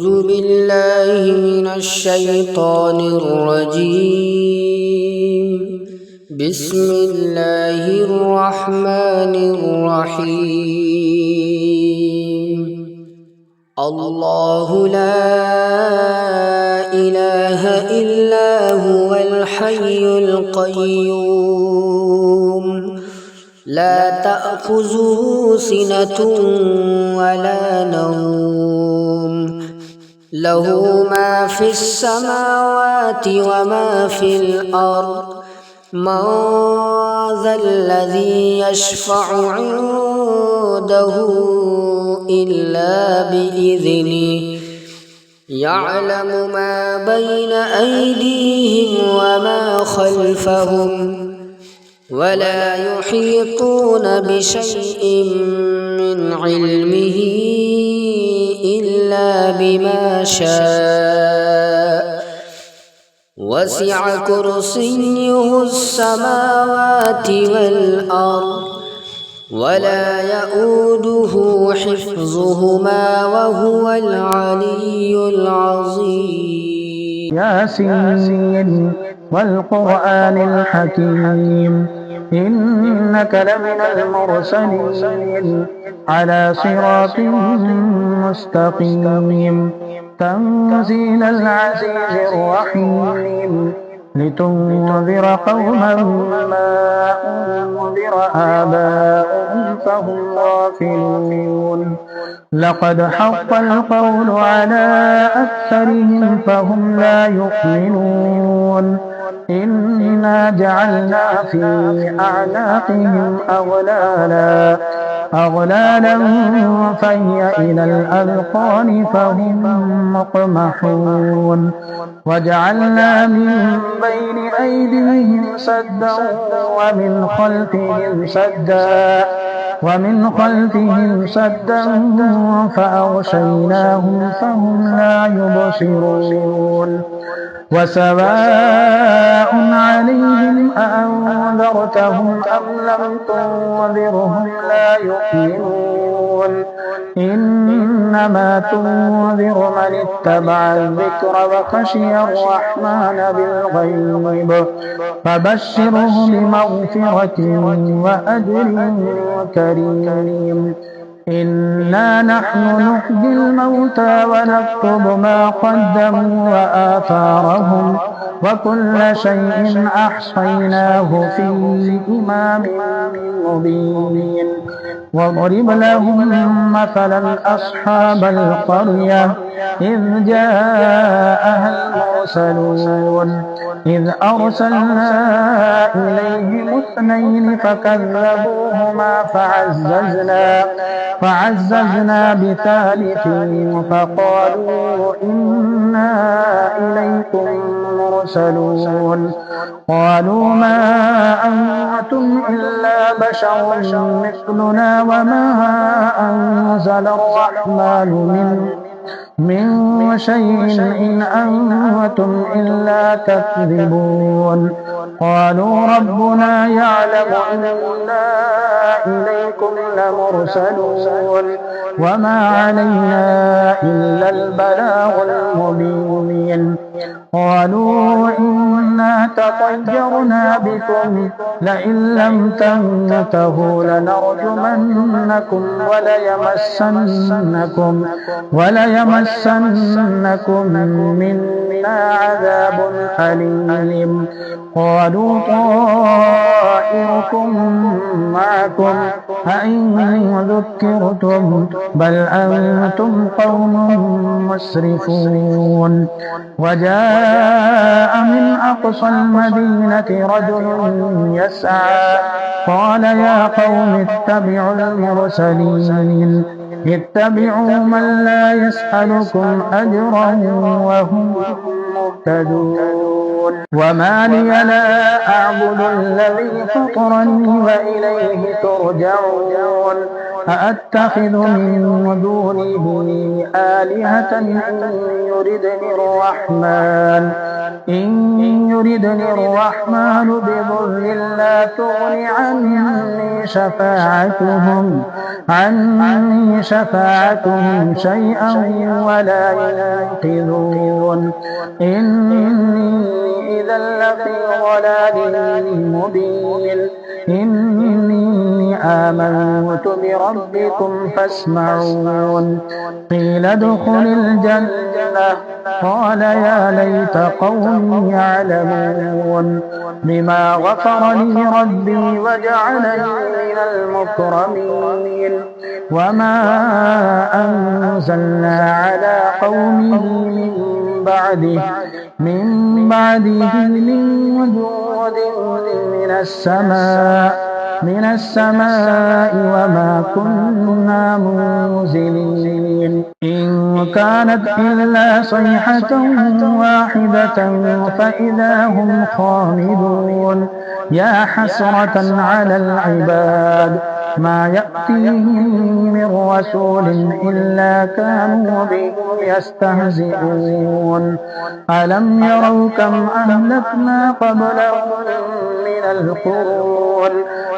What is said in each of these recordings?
أعوذ بالله من الشيطان الرجيم. بسم الله الرحمن الرحيم. الله لا إله إلا هو الحي القيوم لا تأخذه سنة ولا نوم له ما في السماوات وما في الأرض من ذا الذي يشفع عنده إلا بإذنه يعلم ما بين أيديهم وما خلفهم ولا يحيطون بشيء من علمه إلا بما شاء وسع كرسيه السماوات والأرض ولا يؤوده حفظهما وهو العلي العظيم. ياسين والقرآن الحكيم إنك لمن المرسلين على صراط مستقيم تنزيل العزيز الرحيم لتنذر قوما ما أنذر آباؤهم فهم غافلون لقد حق القول على أكثرهم فهم لا يؤمنون إنا جعلنا في أعناقهم أغلالا فهي إلى الأذقان فهم مقمحون وجعلنا من بين أيديهم سدا ومن خلفهم سدا فأغشيناهم فهم لا يبصرون وسواء عليهم أأنذرتهم أم لم تنذرهم لا يؤمنون إنما تنذر من اتبع الذكر وخشي الرحمن بالغيب فبشره بمغفرة وأجر كريم إنا نحن نحيي الموتى ونكتب ما قدموا وآثارهم وكل شيء أحصيناه في إمام مبين واضرب لهم مثلا أصحاب القرية إذ جاءها المرسلون إذ أرسلنا إليهم اثنين فكذبوهما فعززنا بثالث فقالوا إنا إليكم مرسلون قالوا ما أنتم إلا بشر مثلنا وما أنزل الرحمن من شيء إن أنتم إلا تكذبون قالوا ربنا يعلم إنا إليكم لمرسلون وما علينا إلا البلاغ المبين قالوا إنا تطيرنا بكم لئن لم تنتهوا لنرجمنكم وليمسنكم منا عذاب أليم قالوا طائركم معكم أئن ذكرتم بل أنتم قوم مسرفون وجاء من أقصى المدينة رجل يسعى قال يا قوم اتبعوا المرسلين اتبعوا من لا يسألكم أجرا وهم مهتدون وما لي لا أعبد الذي فطرني وإليه ترجعون أأتخذ من دونه آلهة إن يردني الرحمن بضر لا تغن عني شفاعتهم شيئا ولا ينقذون إني إذا لفي ضلال مبين إني آمنت بربكم فاسمعون قيل ادخل الجنة قال يا ليت قومي يعلمون بما غفر لي ربي وجعلني من المكرمين وما أنزلنا على قومه من بعده من جود من السماء وما كنا منزلين إن كانت إلا صيحة واحدة فإذا هم خامدون يا حسرة على العباد ما يأتيهم من رسول إلا كانوا به يستهزئون ألم يروا كم أهلكنا قبلهم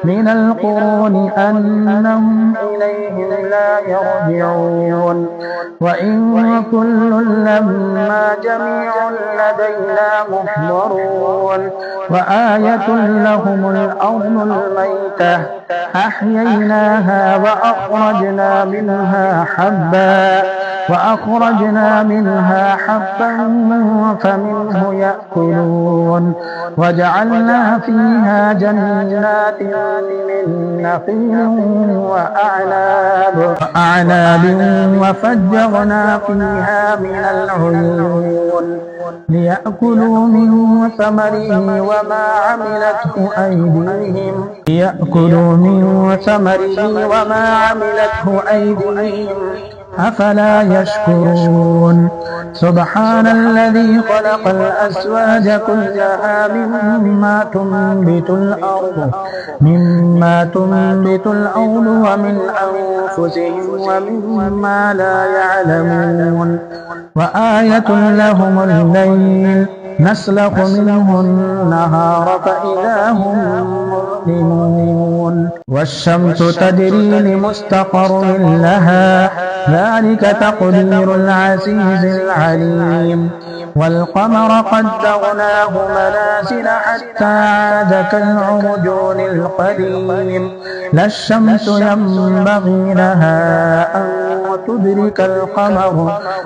من القرون أنهم إليهم لا يرجعون وإن كل لما جميع لدينا محضرون وآية لهم الأرض الميتة أحييناها وأخرجنا منها حبا فمنه يأكلون وجعلنا فيها جنات من نخيل وأعناب وفجرنا فيها من العيون ليأكلوا من ثمره وما عملته أيديهم أفلا يشكرون سبحان الذي خلق الأزواج كلها مما تنبت الأرض ومن أنفسهم ومما لا يعلمون وآية لهم الليل نسلخ منه النهار فإذا هم مظلمون والشمس تجري لمستقر لها ذلك تقدير العزيز العليم والقمر قدرناه منازل حتى عاد كالعرجون القديم لا الشمس ينبغي لها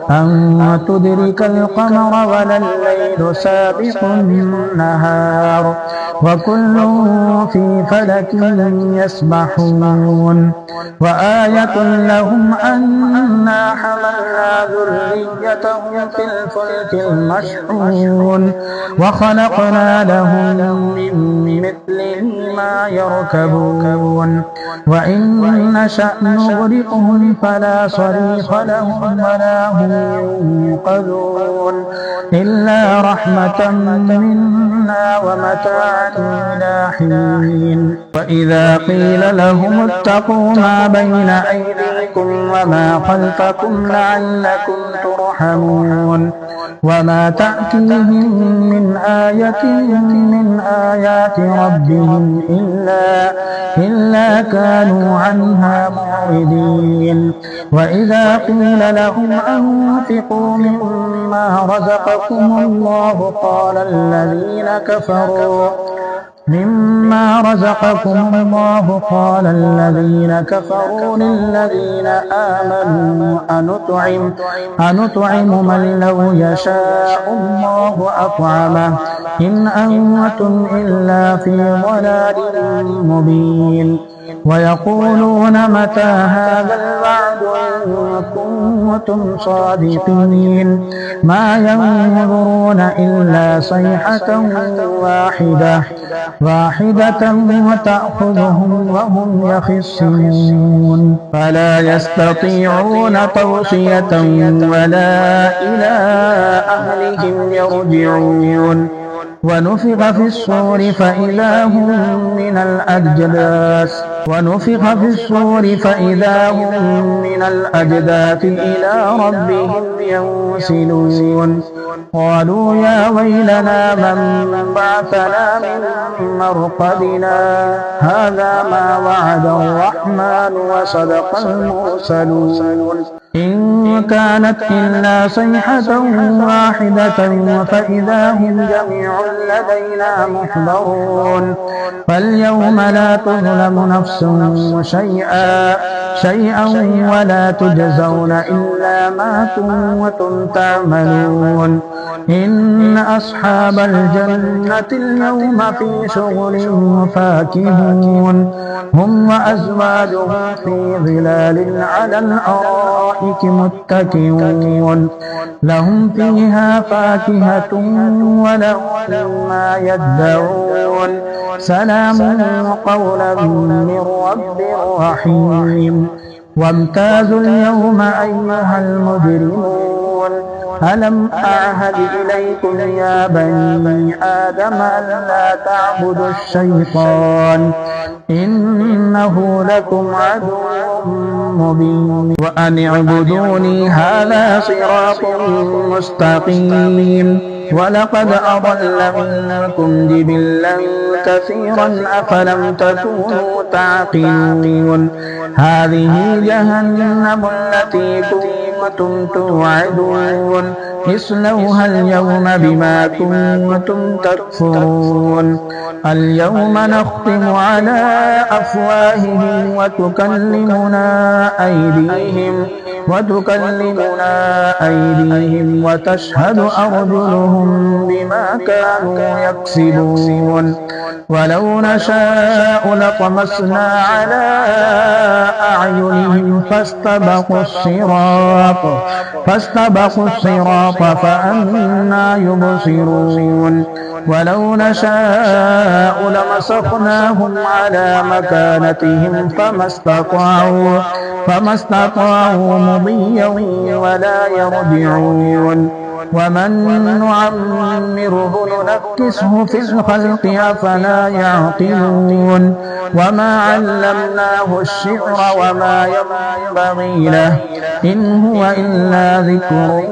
أن تدرك القمر ولا الليل سابق النهار وكل في فلك يسبحون وآية لهم أنا حملنا ذريتهم في الفلك المشحون وخلقنا لهم من مثله ما يركبون وإن نشأ نغرقهم فلا صريخ لهم ولا هم ينقذون إلا رحمة منا ومتاعا إلى حين وإذا قيل لهم اتقوا ما بين أيديكم وما خلفكم لعلكم ترحمون وما تأتيهم من آية من آيات ربهم إلا كانوا عنها معرضين وإذا قيل لهم أنفقوا مما رزقكم الله قال الذين كفروا للذين آمنوا أنطعم من لو يشاء الله أطعمه إن أنتم إلا في ضلال مبين ويقولون متى هذا الوعد إن كنتم صادقين ما ينظرون إلا صيحة واحدة وتأخذهم وهم يخصمون فلا يستطيعون توصية ولا إلى أهلهم يرجعون ونفخ في الصور فإذا هم من الأجداث إلى ربهم ينسلون قالوا يا ويلنا من بعثنا من مرقدنا هذا ما وعد الرحمن وصدق المرسلون إن كانت إلا صيحة واحدة فإذا هم جميع لدينا محضرون فاليوم لا تظلم نفس شيئا ولا تجزون إلا ما كنتم تعملون إن أصحاب الجنة اليوم في شغل فاكهون هم وأزواجهم في ظلال على الأرائك متكئون لهم فيها فاكهة ولهم ما يدعون سلام قولا من رب رحيم وامتازوا اليوم أيها المجرمون ألم أعهد إليكم يا بني آدم ألا تعبدوا الشيطان إنه لكم عدو مبين وأن اعبدوني هذا صراط مستقيم ولقد أضل منكم جبلا كثيرا أفلم تكونوا تعقلون هذه جهنم التي كنتم توعدون اصلوها اليوم بما كنتم تكفرون اليوم نختم على أفواههم وتكلمنا أيديهم وتشهد أرجلهم بما كانوا يكسبون ولو نشاء لطمسنا على أعينهم فاستبقوا الصراط فأنى يبصرون ولو نشاء لمسخناهم على مكانتهم فما استطاعوا مضيا ولا يرجعون ومن نعمره ننكسه في الخلق أفلا يعقلون وما علمناه الشعر وما ينبغي له إن هو إلا ذكر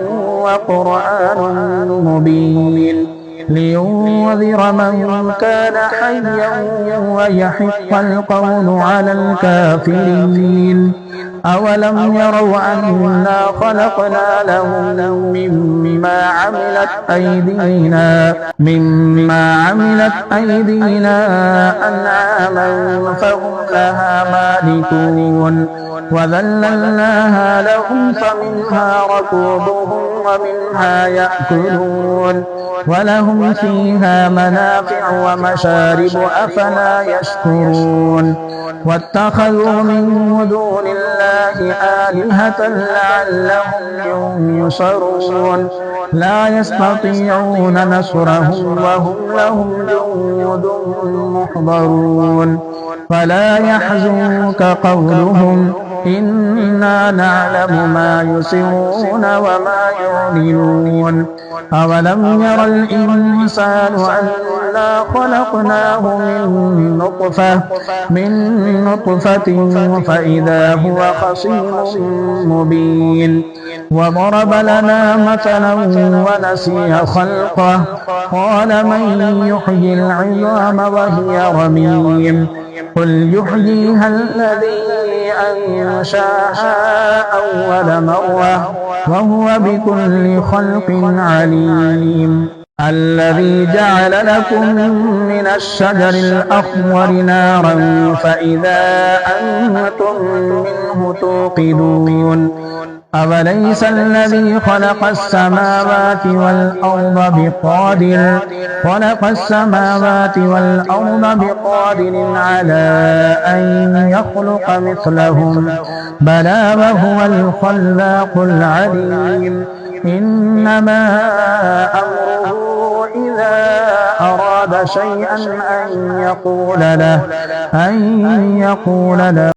وقرآن مبين لينذر من كان حيا ويحق القول على الكافرين أولم يروا أنا خلقنا لهم مما عملت أيدينا أنعاما فهم لها مالكون وذللناها لهم فمنها ركوبهم ومنها يأكلون ولهم فيها منافع ومشارب أفلا يشكرون واتخذوا من دون الله آلهة لعلهم ينصرون لا يستطيعون نصرهم وهم لهم جند محضرون فلا يحزنك قولهم إنا نعلم ما يسرون وما يعلنون أولم ير الإنسان أنا خلقناه من نطفة فإذا هو خصيم مبين وضرب لنا مثلا ونسي خلقه قال من يحيي العظام وهي رميم قل يحييها الذي أنشاها أول مرة وهو بكل خلق عليم الذي جعل لكم من الشجر الأخضر نارا فإذا أنتم منه توقدون أوليس الذي خلق السماوات والأرض بقادر على أن يخلق مثلهم بلى وهو الخلاق العليم إنما أمره إذا أراد شيئا أن يقول له